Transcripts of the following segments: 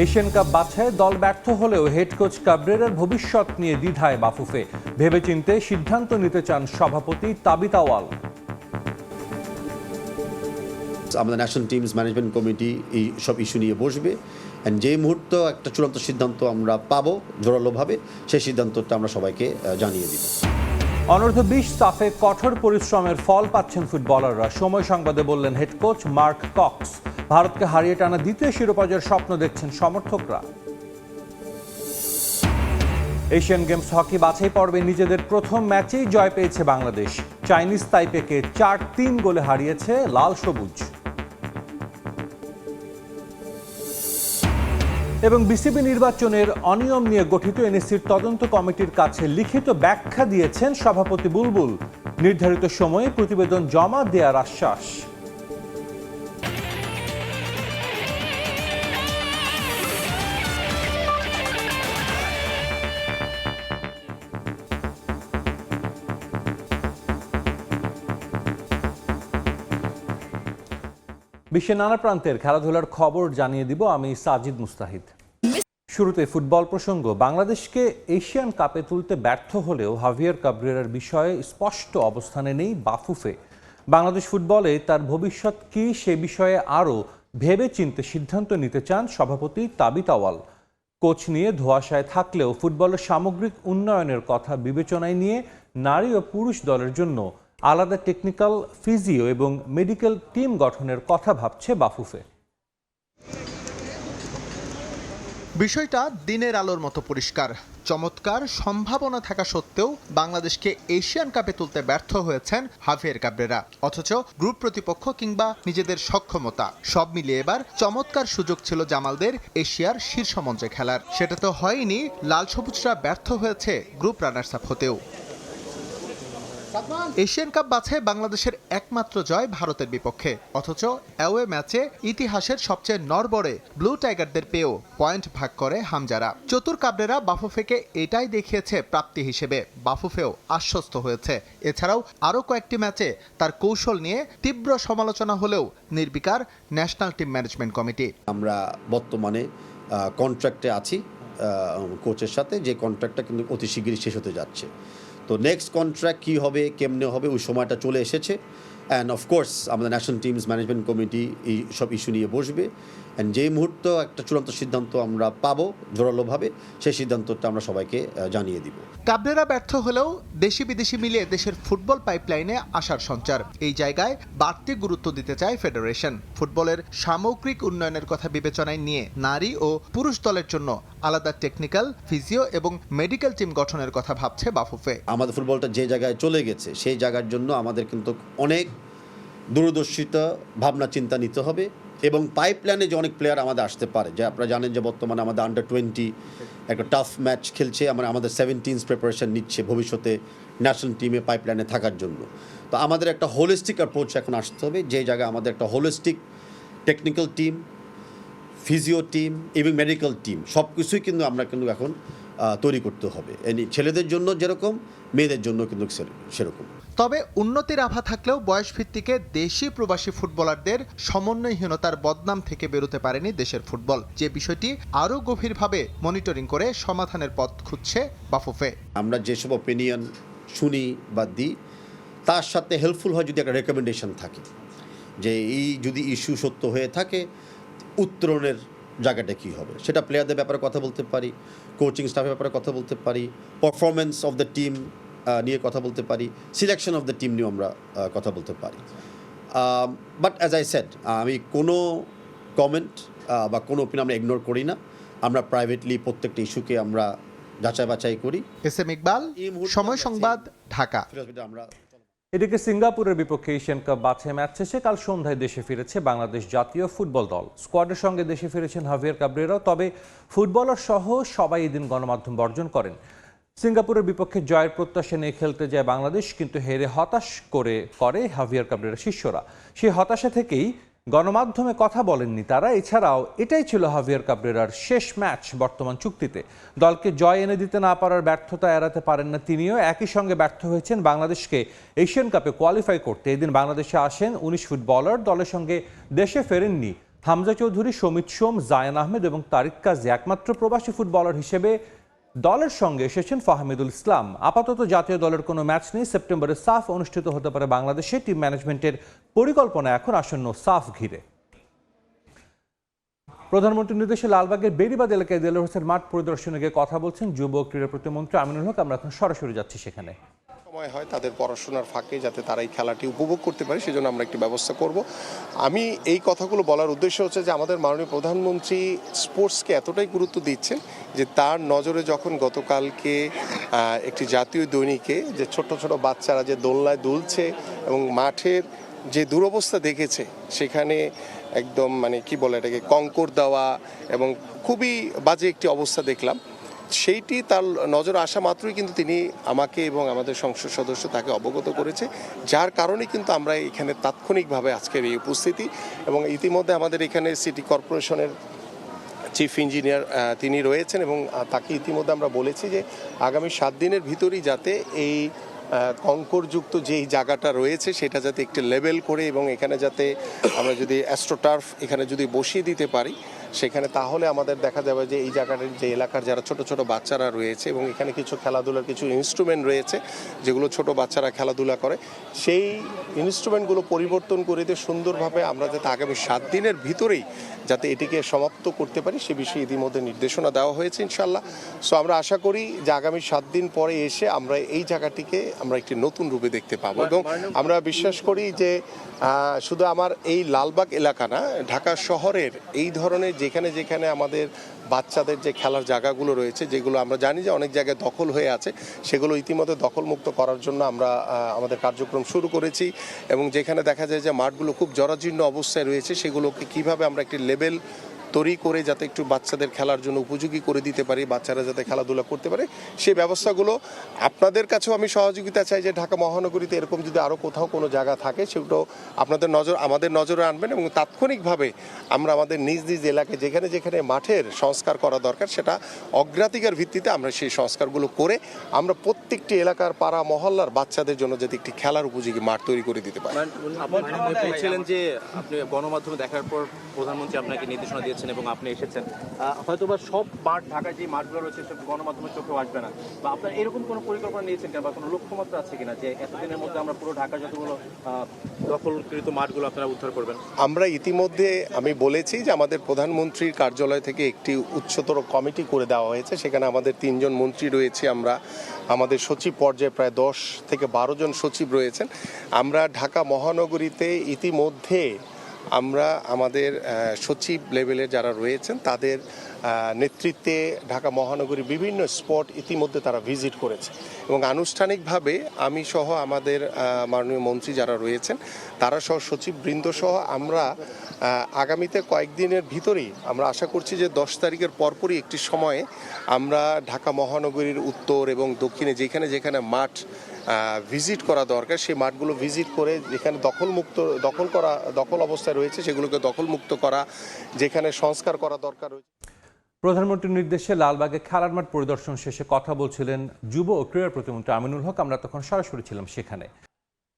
Asian cup বাছাইয়ে দল ব্যর্থ হলেও হেড কোচ কাবরেরার ভবিষ্যৎ নিয়ে দ্বিধায় বাফুফে। ভেবেচিন্তে সিদ্ধান্ত নিতে চান সভাপতি তাবিত আওয়াল। আমাদের ন্যাশনাল টিমস ম্যানেজমেন্ট কমিটি এই সব ইস্যু নিয়ে বসবে, অ্যান্ড যে মুহূর্তে একটা চূড়ান্ত সিদ্ধান্ত আমরা পাবো জোরালোভাবে, সেই সিদ্ধান্তটা আমরা সবাইকে জানিয়ে দিব। অনূর্ধ্ব 20 সাফে কঠোর পরিশ্রমের ফল পাচ্ছেন ফুটবলাররা। সময় সংবাদে বললেন হেড কোচ মার্ক কক্স। ভারতকে হারিয়ে টানা দ্বিতীয় শিরোপা জয়ের স্বপ্ন দেখছেন সমর্থকরা। এশিয়ান গেমস হকি বাছাই পর্বে নিজেদের প্রথম ম্যাচেই জয় পেয়েছে বাংলাদেশ। চাইনিজ তাইপেকে 4-3 গোলে হারিয়েছে লাল সবুজ। এবং বিসিবি নির্বাচনের অনিয়ম নিয়ে গঠিত এনএসসির তদন্ত কমিটির কাছে লিখিত ব্যাখ্যা দিয়েছেন সভাপতি বুলবুল। নির্ধারিত সময়ে প্রতিবেদন জমা দেওয়ার আশ্বাস। বিশ্বের নানা প্রান্তের খেলাধুলার খবর জানিয়ে দিব আমি সাজিদ মুস্তাহিদ। শুরুতে ফুটবল প্রসঙ্গ। বাংলাদেশকে এশিয়ান কাপে তুলতে ব্যর্থ হলেও হাভিয়ার কাবরেরার বিষয়ে স্পষ্ট অবস্থানে নেই বাফুফে। বাংলাদেশ ফুটবলে তার ভবিষ্যৎ কি সে বিষয়ে আরও ভেবেচিন্তে সিদ্ধান্ত নিতে চান সভাপতি তাবিত আওয়াল। কোচ নিয়ে ধোঁয়াশায় থাকলেও ফুটবলের সামগ্রিক উন্নয়নের কথা বিবেচনায় নিয়ে নারী ও পুরুষ দলের জন্য আলাদা টেকনিক্যাল, ফিজিও এবং মেডিকেল টিম গঠনের কথা ভাবছে বাফুফে। বিষয়টা দিনের আলোর মতো পরিষ্কার। চমৎকার সম্ভাবনা থাকা সত্ত্বেও বাংলাদেশকে এশিয়ান কাপে তুলতে ব্যর্থ হয়েছেন হাভিয়ার কাবরেরা। অথচ গ্রুপ প্রতিপক্ষ কিংবা নিজেদের সক্ষমতা সব মিলিয়ে এবার চমৎকার সুযোগ ছিল জামালদের এশিয়ার শীর্ষ মঞ্চে খেলার। সেটা তো হয়নি। লাল সবুজরা ব্যর্থ হয়েছে গ্রুপ রানার্স আপ হতেও। এশিয়ান কাপ বাছাই বাংলাদেশের একমাত্র জয় ভারতের বিপক্ষে। অথচ অ্যাওয়ে ম্যাচে ইতিহাসের সবচেয়ে নড়বড়ে ব্লু টাইগারদের পেয়েও পয়েন্ট ভাগ করে হামজারা। চতুর কাবরেরা বাফুফেকে এটাই দেখিয়েছে প্রাপ্তি হিসেবে। বাফুফেও আশ্বস্ত হয়েছে। এছাড়াও আরও কয়েকটি ম্যাচে তার কৌশল নিয়ে তীব্র সমালোচনা হলেও নির্বিকার ন্যাশনাল টিম ম্যানেজমেন্ট কমিটি। আমরা বর্তমানে কন্ট্রাক্টে আছি কোচের সাথে, যে কন্ট্রাক্টটা কিন্তু অতি শীঘ্রই শেষ হতে যাচ্ছে। তো নেক্সট কন্ট্রাক্ট কী হবে, কেমনে হবে, ওই সময়টা চলে এসেছে। অ্যান্ড অফকোর্স আমাদের ন্যাশনাল টিমস ম্যানেজমেন্ট কমিটি এই সব ইস্যু নিয়ে বসবে, অ্যান্ড যেই মুহূর্তে একটা চূড়ান্ত সিদ্ধান্ত আমরা পাবো জোরালোভাবে, সেই সিদ্ধান্তটা আমরা সবাইকে জানিয়ে দিব। কাবরেরা ব্যর্থ হলেও দেশি বিদেশি মিলিয়ে দেশের ফুটবল পাইপলাইনে আসার সঞ্চার। এই জায়গায় বাড়তি গুরুত্ব দিতে চায় ফেডারেশন। ফুটবলের সামগ্রিক উন্নয়নের কথা বিবেচনায় নিয়ে নারী ও পুরুষ দলের জন্য আলাদা টেকনিক্যাল, ফিজিও এবং মেডিকেল টিম গঠনের কথা ভাবছে বাফুফে। আমাদের ফুটবলটা যে জায়গায় চলে গেছে সেই জায়গার জন্য আমাদের কিন্তু অনেক দূরদর্শিতা ভাবনা চিন্তা নিতে হবে, এবং পাইপলাইনে যে অনেক প্লেয়ার আমাদের আসতে পারে। যে আপনারা জানেন যে বর্তমানে আমাদের আন্ডার-20 একটা টাফ ম্যাচ খেলছে, আমাদের 17s প্রিপারেশন নিচ্ছে ভবিষ্যতে ন্যাশনাল টিমে পাইপলাইনে থাকার জন্য। তো আমাদের একটা হোলিস্টিক অ্যাপ্রোচ এখন আসতে হবে, যে জায়গায় আমাদের একটা holistic technical team, physio team এবং মেডিকেল টিম সব কিছুই কিন্তু আমরা এখন তৈরি করতে হবে। ছেলেদের জন্য যেরকম, মেয়েদের জন্য কিন্তু সেরকম। তবে উন্নতির আভা থাকলেও বয়স ভিত্তিকে দেশি প্রবাসী ফুটবলারদের সমন্বয়হীনতার বদনাম থেকে বেরোতে পারেনি দেশের ফুটবল। যে বিষয়টি আরও গভীরভাবে মনিটরিং করে সমাধানের পথ খুঁজছে বাফুফে। আমরা যেসব ওপিনিয়ন শুনি বা দিই, তার সাথে হেল্পফুল হয় যদি একটা রেকমেন্ডেশন থাকে, যে এই যদি ইস্যু সত্য হয়ে থাকে উত্তরণের জায়গাটা কী হবে, সেটা প্লেয়ারদের ব্যাপারে কথা বলতে পারি, কোচিং স্টাফের ব্যাপারে কথা বলতে পারি, পারফরমেন্স অফ দ্য টিম নিয়ে কথা বলতে পারি, সিলেকশন অফ দ্য টিম নিয়েও আমরা কথা বলতে পারি। বাট অ্যাজ আই সেড, আমি কোনো কমেন্ট বা কোনো ওপিনিয়ন আমরা ইগনোর করি না। আমরা প্রাইভেটলি প্রত্যেকটা ইস্যুকে আমরা যাচাই বাছাই করি। এসএম ইকবাল, সময় সংবাদ, ঢাকা। এদিকে সিঙ্গাপুরের বিপক্ষে এশিয়ান কাপ বাছাই ম্যাচ শেষে কাল সন্ধ্যায় দেশে ফিরেছে বাংলাদেশ জাতীয় ফুটবল দল। স্কোয়াডের সঙ্গে দেশে ফিরেছেন হাভিয়ার কাবরেরা। তবে ফুটবলার সহ সবাই এদিন গণমাধ্যম বর্জন করেন। সিঙ্গাপুরের বিপক্ষে জয়ের প্রত্যাশা নিয়ে খেলতে যায় বাংলাদেশ, কিন্তু হেরে হতাশ করে হাভিয়ার কাবরেরা শিষ্যরা। সেই হতাশা থেকেই গণমাধ্যমে কথা বলেননি তারা। এছাড়াও এটাই ছিল হাভিয়ার কাবরেরার শেষ ম্যাচ বর্তমান চুক্তিতে। দলকে জয় এনে দিতে না পারার ব্যর্থতা এড়াতে পারেন না তিনিও। একই সঙ্গে ব্যর্থ হয়েছেন বাংলাদেশকে এশিয়ান কাপে কোয়ালিফাই করতে। এদিন বাংলাদেশে আসেন 19 ফুটবলার। দলের সঙ্গে দেশে ফেরেননি হামজা চৌধুরী, সমিত সোম, জায়ান আহমেদ এবং তারিক কাজী একমাত্র প্রবাসী ফুটবলার হিসেবে দলের সঙ্গে এসেছেন ফাহমিদুল ইসলাম। আপাতত জাতীয় দলের কোনো ম্যাচ নেই। সেপ্টেম্বরে সাফ অনুষ্ঠিত হতে পারে বাংলাদেশে। টিম ম্যানেজমেন্টের পরিকল্পনা এখন আসন্ন সাফ ঘিরে। প্রধানমন্ত্রীর নির্দেশে লালবাগের বেড়িবাঁধ এলাকায় দেলোয়ার হোসেন মাঠ পরিদর্শনে গিয়ে কথা বলছেন যুব ও ক্রীড়া প্রতিমন্ত্রী আমিনুল হক। আমরা এখন সরাসরি যাচ্ছি সেখানে। সময় হয় তাদের পড়াশোনার ফাঁকে যাতে তারা এই খেলাটি উপভোগ করতে পারে, সেজন্য আমরা একটি ব্যবস্থা করব। আমি এই কথাগুলো বলার উদ্দেশ্য হচ্ছে যে আমাদের মাননীয় প্রধানমন্ত্রী স্পোর্টসকে এতটাই গুরুত্ব দিচ্ছেন যে তার নজরে যখন গতকালকে একটি জাতীয় দৈনিকে যে ছোট ছোট বাচ্চারা যে দোলনায় দুলছে এবং মাঠের যে দুরবস্থা দেখেছে, সেখানে একদম মানে কি বলে এটাকে কঙ্কর দেওয়া এবং খুবই বাজে একটি অবস্থা দেখলাম। সেইটি তার নজরে আসা মাত্রই কিন্তু তিনি আমাকে এবং আমাদের সংসদ সদস্য তাকে অবগত করেছে, যার কারণে কিন্তু আমরা এখানে তাৎক্ষণিকভাবে আজকের এই উপস্থিতি। এবং ইতিমধ্যে আমাদের এখানে সিটি কর্পোরেশনের চিফ ইঞ্জিনিয়ার তিনি রয়েছেন এবং তাকে ইতিমধ্যে আমরা বলেছি যে আগামী 7 দিনের ভিতরেই যাতে এই কঙ্করযুক্ত যেই জায়গাটা রয়েছে সেটা যাতে একটি লেভেল করে এবং এখানে যাতে আমরা যদি অ্যাস্ট্রোটার্ফ এখানে যদি বসিয়ে দিতে পারি, সেখানে তাহলে আমাদের দেখা যাবে যে এই জায়গাটার যে এলাকার যারা ছোট ছোট বাচ্চারা রয়েছে এবং এখানে কিছু খেলাধুলার কিছু ইনস্ট্রুমেন্ট রয়েছে যেগুলো ছোট বাচ্চারা খেলাধুলা করে, সেই ইনস্ট্রুমেন্টগুলো পরিবর্তন করে দিয়ে সুন্দরভাবে আমরা যাতে আগামী 7 দিনের ভিতরেই যাতে এটিকে সমাপ্ত করতে পারি সে বিষয়ে ইতিমধ্যে নির্দেশনা দেওয়া হয়েছে ইনশাল্লাহ। সো আমরা আশা করি যে আগামী 7 দিন পরে এসে আমরা এই জায়গাটিকে আমরা একটি নতুন রূপে দেখতে পাবো এবং আমরা বিশ্বাস করি যে শুধু আমার এই লালবাগ এলাকা না, ঢাকা শহরের এই ধরনের যেখানে যেখানে আমাদের বাচ্চাদের যে খেলার জায়গাগুলো রয়েছে, যেগুলো আমরা জানি যে অনেক জায়গায় দখল হয়ে আছে, সেগুলো ইতিমধ্যে দখলমুক্ত করার জন্য আমরা আমাদের কার্যক্রম শুরু করেছি। এবং যেখানে দেখা যায় যে মাঠগুলো খুব জরাজীর্ণ অবস্থায় রয়েছে, সেগুলোকে কিভাবে আমরা একটি লেভেল তৈরি করে যাতে একটু বাচ্চাদের খেলার জন্য উপযোগী করে দিতে পারি, বাচ্চারা যাতে খেলাধুলা করতে পারে, সেই ব্যবস্থাগুলো আপনাদের কাছেও আমি সহযোগিতা চাই যে ঢাকা মহানগরীতে এরকম যদি আরও কোথাও কোনো জায়গা থাকে সেগুলো আপনাদের আমাদের নজরে আনবেন এবং তাৎক্ষণিকভাবে আমরা আমাদের নিজ নিজ এলাকায় যেখানে যেখানে মাঠের সংস্কার করা দরকার সেটা অগ্রাধিকার ভিত্তিতে আমরা সেই সংস্কারগুলো করে আমরা প্রত্যেকটি এলাকার পাড়া মহল্লার বাচ্চাদের জন্য যাতে একটি খেলার উপযোগী মাঠ তৈরি করে দিতে পারি। আপনি বলছিলেন যে আপনি গণমাধ্যমে দেখার পর প্রধানমন্ত্রী আপনাকে নির্দেশনা দিয়েছেন এবং আপনি এসেছেন, হয়তোবা সব মাঠ ঢাকায় যে মাঠগুলো রয়েছে সব গণমাধ্যমের চোখেও আসবে না, বা আপনার এরকম কোনো পরিকল্পনা নিয়েছেন কিনা বা কোনো লক্ষ্যমাত্রা আছে কিনা যে এতদিনের মধ্যে আমরা পুরো ঢাকা যতগুলো দখলকৃত মাঠগুলো আপনারা উদ্ধার করবেন? আমরা ইতিমধ্যে আমি বলেছি যে আমাদের প্রধানমন্ত্রীর কার্যালয় থেকে একটি উচ্চতর কমিটি করে দেওয়া হয়েছে, সেখানে আমাদের 3 জন মন্ত্রী রয়েছে, আমরা আমাদের সচিব পর্যায়ে প্রায় 10 থেকে 12 জন সচিব রয়েছেন। আমরা ঢাকা মহানগরীতে ইতিমধ্যে আমরা আমাদের সচিব লেভেলের যারা রয়েছেন তাদের নেতৃত্বে ঢাকা মহানগরী বিভিন্ন স্পট ইতিমধ্যে তারা ভিজিট করেছে এবং আনুষ্ঠানিকভাবে আমি সহ আমাদের মাননীয় মন্ত্রী যারা রয়েছেন তারা সহ সচিববৃন্দ সহ আমরা আগামীতে কয়েকদিনের ভিতরেই আমরা আশা করছি যে 10 তারিখের পরপরই একটি সময়ে আমরা ঢাকা মহানগরীর উত্তর এবং দক্ষিণে যেখানে যেখানে মাঠ ভিজিট করা দরকার সেই মাঠগুলো ভিজিট করে যেখানে দখল অবস্থায় রয়েছে সেগুলোকে দখলমুক্ত করা, যেখানে সংস্কার করা দরকার রয়েছে। প্রধানমন্ত্রীর নির্দেশে লালবাগে খেলার মাঠ পরিদর্শন শেষে কথা বলছিলেন যুব ও ক্রীড়া প্রতিমন্ত্রী আমিনুল হক। আমরা তখন সরাসরি ছিলাম সেখানে।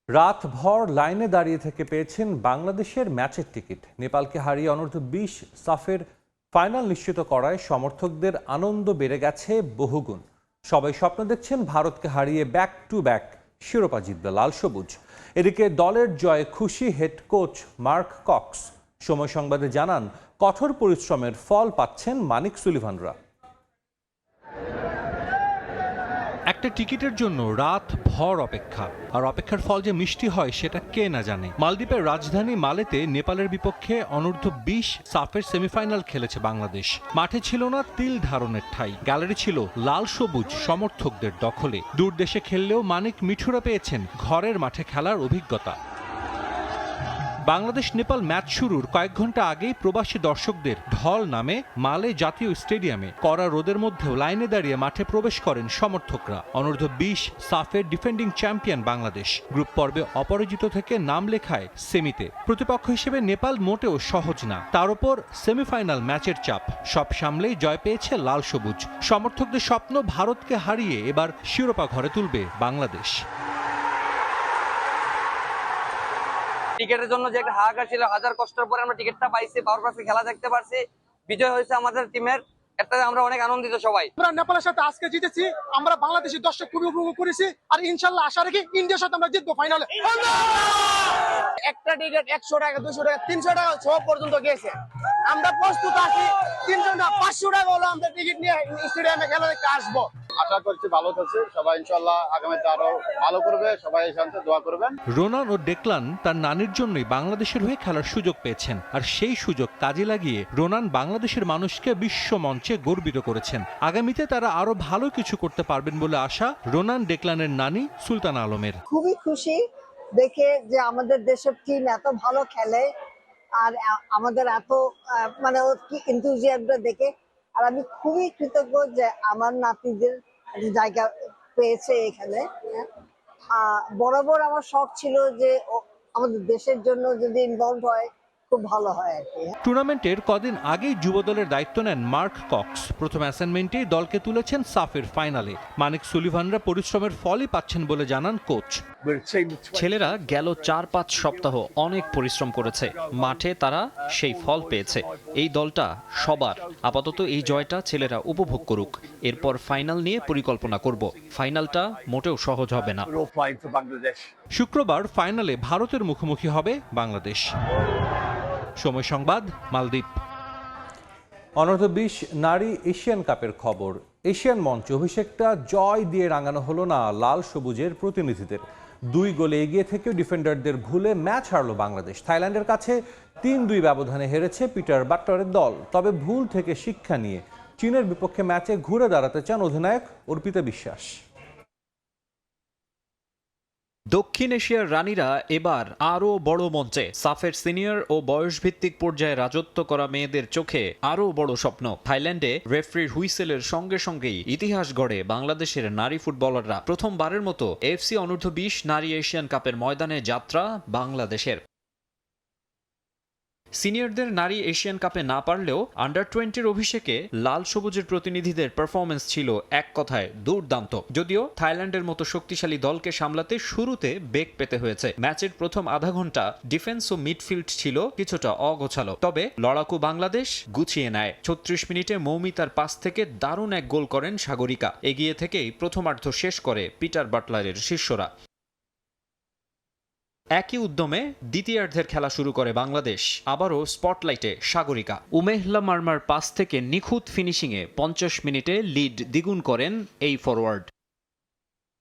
রাতভর লাইনে দাঁড়িয়ে থেকে পেয়েছেন বাংলাদেশের ম্যাচের টিকিট। নেপালকে হারিয়ে অনূর্ধ্ব-20 সাফের ফাইনাল নিশ্চিত করায় সমর্থকদের আনন্দ বেড়ে গেছে বহুগুণ। সবাই স্বপ্ন দেখছেন ভারতকে হারিয়ে ব্যাক টু ব্যাক শিরোপা জিতবে লাল সবুজ। এদিকে দলের জয়ে খুশি হেড কোচ মার্ক কক্স। সময় সংবাদে জানান কঠোর পরিশ্রমের ফল পাচ্ছেন মানিক সুলিভানরা। একটা টিকিটের জন্য রাত ভর অপেক্ষা, আর অপেক্ষার ফল যে মিষ্টি হয় সেটা কে না জানে। মালদ্বীপের রাজধানী মালেতে নেপালের বিপক্ষে অনূর্ধ্ব-20 সাফের সেমিফাইনাল খেলেছে বাংলাদেশ। মাঠে ছিল না তিল ধারণের ঠাঁই, গ্যালারি ছিল লাল সবুজ সমর্থকদের দখলে। দূর দেশে খেললেও মানিক মিঠুরা পেয়েছেন ঘরের মাঠে খেলার অভিজ্ঞতা। বাংলাদেশ নেপাল ম্যাচ শুরুর কয়েক ঘন্টা আগেই প্রবাসী দর্শকদের ঢল নামে মালে জাতীয় স্টেডিয়ামে। কড়া রোদের মধ্যেও লাইনে দাঁড়িয়ে মাঠে প্রবেশ করেন সমর্থকরা। অনূর্ধ্ব-20 সাফের ডিফেন্ডিং চ্যাম্পিয়ন বাংলাদেশ গ্রুপ পর্বে অপরাজিত থেকে নাম লেখায় সেমিতে। প্রতিপক্ষ হিসেবে নেপাল মোটেও সহজ না, তার উপর সেমিফাইনাল ম্যাচের চাপ। সব সামলেই জয় পেয়েছে লাল সবুজ। সমর্থকদের স্বপ্ন ভারতকে হারিয়ে এবার শিরোপা ঘরে তুলবে বাংলাদেশ। টিকেটের জন্য যে একটা হাহাকার ছিল, হাজার কষ্টের পরে আমরা টিকিটটা পাইছি, পাওয়ার পাশে খেলা দেখতে পারছি, বিজয় হয়েছে আমাদের টিমের, একটা আমরা অনেক আনন্দিত সবাই। আমরা নেপালের সাথে আজকে জিতেছি, আমরা বাংলাদেশি দর্শক খুবই উপভোগ করেছি, আর ইনশাল্লাহ আশা রাখি ইন্ডিয়ার সাথে আমরা জিতবো ফাইনালে। একটা টিকিট 100 টাকা, 200 টাকা, 300 টাকা সব পর্যন্ত গেছে। আমরা প্রস্তুত আছি, 300 না 500 টাকা হলো আমরা টিকিট নিয়ে স্টেডিয়ামে খেলা দেখতে আসবো। আশা করছি ভালো থাকছে সবাই, ইনশাল্লাহ আগামীতে আরো ভালো করবে, সবাই শান্তি দোয়া করবেন। রোনান ও ডেকলান তার নানির জন্যই বাংলাদেশের হয়ে খেলার সুযোগ পেয়েছেন, আর সেই সুযোগ কাজে লাগিয়ে রোনান বাংলাদেশের মানুষকে বিশ্ব মঞ্চে গর্বিত করেছেন। আগামীতে তারা আরো ভালো কিছু করতে পারবেন বলে আশা রোনান ডেকলানের নানি সুলতানা আলমের। খুবই খুশি দেখে যে আমাদের দেশের টিম এত ভালো খেলে, আর আমাদের এত মানে এনথুজিয়াজম দেখে, আর আমি খুবই কৃতজ্ঞ যে আমার নাতিদের জায়গা পেয়েছে এখানে। বরাবর আমার শখ ছিল যে আমাদের দেশের জন্য যদি ইনভলভ হয় খুব ভালো হয় আর কি। টুর্নামেন্টের কদিন আগেই যুবদলের দায়িত্ব নেন মার্ক কক্স। প্রথম অ্যাসাইনমেন্টেই দলকে তুলেছেন সাফের ফাইনালে। মানিক সুলিভানরা পরিশ্রমের ফলই পাচ্ছেন বলে জানান কোচ। ছেলেরা গেল 4-5 সপ্তাহ অনেক পরিশ্রম করেছে, মাঠে তারা সেই ফল পেয়েছে। এই দলটা সবার, আপাতত এই জয়টা ছেলেরা উপভোগ করুক, এরপর ফাইনাল নিয়ে পরিকল্পনা করব। ফাইনালটা মোটেও সহজ হবে না। শুক্রবার ফাইনালে ভারতের মুখোমুখি হবে বাংলাদেশ। সময় সংবাদ, মালদ্বীপ। অনূর্ধ্ব 20 নারী এশিয়ান কাপের খবর। এশিয়ান মঞ্চে অভিষেকটা জয় দিয়ে রাঙানো হলো না লাল সবুজের প্রতিনিধিদের। 2 গোলে এগিয়ে থেকেও ডিফেন্ডারদের ভুলে ম্যাচ হারল বাংলাদেশ। থাইল্যান্ডের কাছে 3-2 ব্যবধানে হেরেছে পিটার বাটলারের দল। তবে ভুল থেকে শিক্ষা নিয়ে চীনের বিপক্ষে ম্যাচে ঘুরে দাঁড়াতে চান অধিনায়ক অর্পিতা বিশ্বাস। দক্ষিণ এশিয়ার রানীরা এবার আরও বড় মঞ্চে। সাফের সিনিয়র ও বয়সভিত্তিক পর্যায়ে রাজত্ব করা মেয়েদের চোখে আরও বড় স্বপ্ন। থাইল্যান্ডে রেফারির হুইসেলের সঙ্গে সঙ্গেই ইতিহাস গড়ে বাংলাদেশের নারী ফুটবলাররা। প্রথমবারের মতো এফসি অনূর্ধ্ব 20 নারী এশিয়ান কাপের ময়দানে যাত্রা বাংলাদেশের। সিনিয়রদের নারী এশিয়ান কাপে না পারলেও আন্ডার 20-র অভিষেকে লাল সবুজের প্রতিনিধিদের পারফরমেন্স ছিল এক কথায় দুর্দান্ত। যদিও থাইল্যান্ডের মতো শক্তিশালী দলকে সামলাতে শুরুতে বেগ পেতে হয়েছে। ম্যাচের প্রথম আধা ঘন্টা ডিফেন্স ও মিডফিল্ড ছিল কিছুটা অগোছালো, তবে লড়াকু বাংলাদেশ গুছিয়ে নেয়। 36 মিনিটে মৌমিতার পাস থেকে দারুণ এক গোল করেন সাগরিকা। এগিয়ে থেকেই প্রথমার্ধ শেষ করে পিটার বাটলারের শিষ্যরা। একই উদ্যমে দ্বিতীয়ার্ধের খেলা শুরু করে বাংলাদেশ। আবারও স্পটলাইটে সাগরিকা। উমেহলা মার্মার পাস থেকে নিখুঁত ফিনিশিংয়ে 50 মিনিটে লিড দ্বিগুণ করেন এই ফরওয়ার্ড।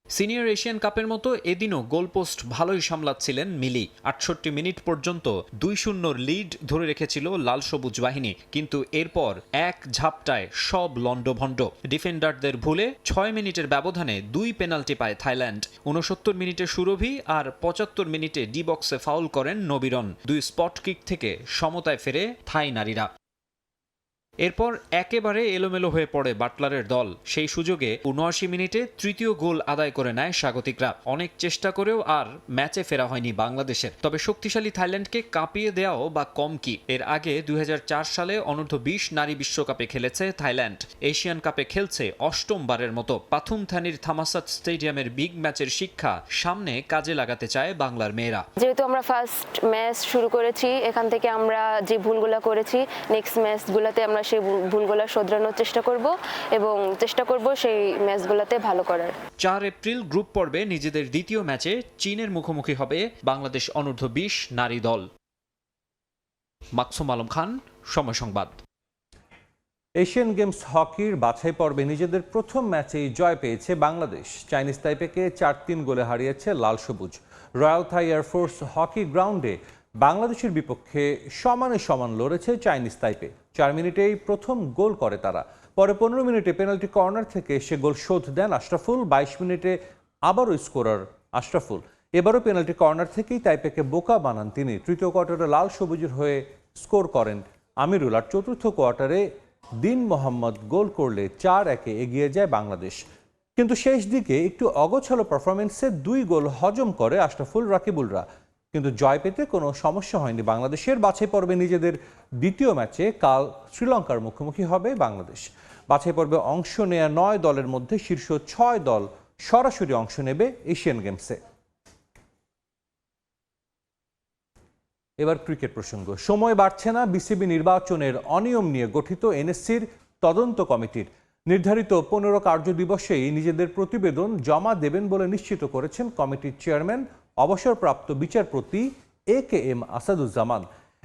সিনিয়র এশিয়ান কাপের মতো এদিনও গোলপোস্ট ভালোই সামলাচ্ছিলেন মিলি। 68 মিনিট পর্যন্ত 2-0 লিড ধরে রেখেছিল লাল সবুজ বাহিনী, কিন্তু এরপর এক ঝাপটায় সব লন্ডভন্ড। ডিফেন্ডারদের ভুলে 6 মিনিটের ব্যবধানে 2 পেনাল্টি পায় থাইল্যান্ড। 69 মিনিটে সুরভি আর 75 মিনিটে ডি বক্সে ফাউল করেন নবীরন। 2 স্পট কিক থেকে সমতায় ফেরে থাই নারীরা। এরপর একেবারে এলোমেলো হয়ে পড়ে বাটলারের দল। সেই সুযোগে 79 মিনিটে তৃতীয় গোল আদায় করে নেয় স্বাগতিকরা। অনেক চেষ্টা করেও আর ম্যাচে ফেরা হয়নি বাংলাদেশের। তবে শক্তিশালী থাইল্যান্ডকে কাঁপিয়ে দেওয়াও বা কম কি। এর আগে 2004 সালে অনূর্ধ্ব 20 নারী বিশ্বকাপে খেলেছে থাইল্যান্ড। এশিয়ান কাপে খেলছে 8ম বারের মতো। পাথুমথানির থামাসাত স্টেডিয়ামের বিগ ম্যাচের শিক্ষা সামনে কাজে লাগাতে চায় বাংলার মেয়েরা। যেহেতু আমরা ফার্স্ট ম্যাচ শুরু করেছি, এখান থেকে আমরা যে ভুলগুলো করেছি নেক্সট ম্যাচগুলোতে আমরা সেই ভুলগুলো শোধরানোর চেষ্টা করব এবং চেষ্টা করব সেই ম্যাচগুলোতে ভালো করার। 4 এপ্রিল গ্রুপ পর্বে নিজেদের দ্বিতীয় ম্যাচে চীনের মুখোমুখি হবে বাংলাদেশ অনূর্ধ্ব 20 নারী দল। মাকসুম আলম খান, সময় সংবাদ। এশিয়ান গেমস হকির বাছাই পর্বে নিজেদের প্রথম ম্যাচেই জয় পেয়েছে বাংলাদেশ। চাইনিজ তাইপেকে 4-3 গোলে হারিয়েছে লাল সবুজ। রয়্যাল থাই এয়ারফোর্স হকি গ্রাউন্ডে বাংলাদেশের বিপক্ষে সমানে সমান লড়েছে চাইনিজ তাইপে। 4 মিনিটেই প্রথম গোল করে তারা। পরে 15 মিনিটে পেনাল্টি কর্নার থেকে সে গোল শোধ দেন আশরাফুল। 22 মিনিটে আবারও স্কোরার আশরাফুল। এবারও পেনাল্টি কর্নার থেকেই তাইপেকে বোকা বানান তিনি। তৃতীয় কোয়ার্টারে লাল সবুজের হয়ে স্কোর করেন আমিরুল। আর চতুর্থ কোয়ার্টারে দিন মোহাম্মদ গোল করলে 4-1 এগিয়ে যায় বাংলাদেশ। কিন্তু শেষ দিকে একটু অগোছালো পারফরমেন্সে 2 গোল হজম করে আশরাফুল রাকিবুলরা। কিন্তু জয় পেতে কোনো সমস্যা হয়নি বাংলাদেশের। বাছাই পর্বে নিজেদের দ্বিতীয় ম্যাচে কাল শ্রীলঙ্কার মুখোমুখি হবে বাংলাদেশ। বাছাই পর্বে অংশ নেয়া 9 দলের মধ্যে শীর্ষ 6 দল সরাসরি অংশ নেবে এশিয়ান গেমসে। এবার ক্রিকেট প্রসঙ্গ। সময় বাড়ছে না বিসিবি নির্বাচনের অনিয়ম নিয়ে গঠিত এনএসসির তদন্ত কমিটির। নির্ধারিত 15 কার্যদিবসেই নিজেদের প্রতিবেদন জমা দেবেন বলে নিশ্চিত করেছেন কমিটির চেয়ারম্যান অবসরপ্রাপ্ত বিচারপতি AKM আসাদুজ্জামান।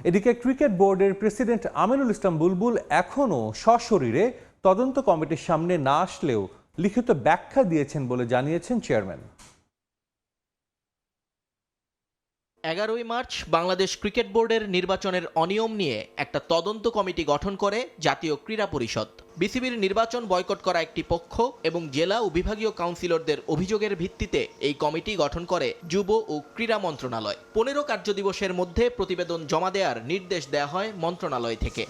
এদিকে ক্রিকেট বোর্ডের প্রেসিডেন্ট আমিনুল ইসলাম বুলবুল এখনও সশরীরে তদন্ত কমিটির সামনে না আসলেও লিখিত ব্যাখ্যা দিয়েছেন বলে জানিয়েছেন চেয়ারম্যান। 11 মার্চ বাংলাদেশ ক্রিকেট বোর্ডের নির্বাচনের অনিয়ম নিয়ে একটা তদন্ত কমিটি গঠন করে জাতীয় ক্রীড়া পরিষদ। বিসিবির নির্বাচন বয়কট করা একটি পক্ষ এবং জেলা ও বিভাগীয় কাউন্সিলরদের অভিযোগের ভিত্তিতে এই কমিটি গঠন করে যুব ও ক্রীড়া মন্ত্রণালয়। 15 কার্যদিবসের মধ্যে প্রতিবেদন জমা দেওয়ার নির্দেশ দেওয়া হয় মন্ত্রণালয় থেকে।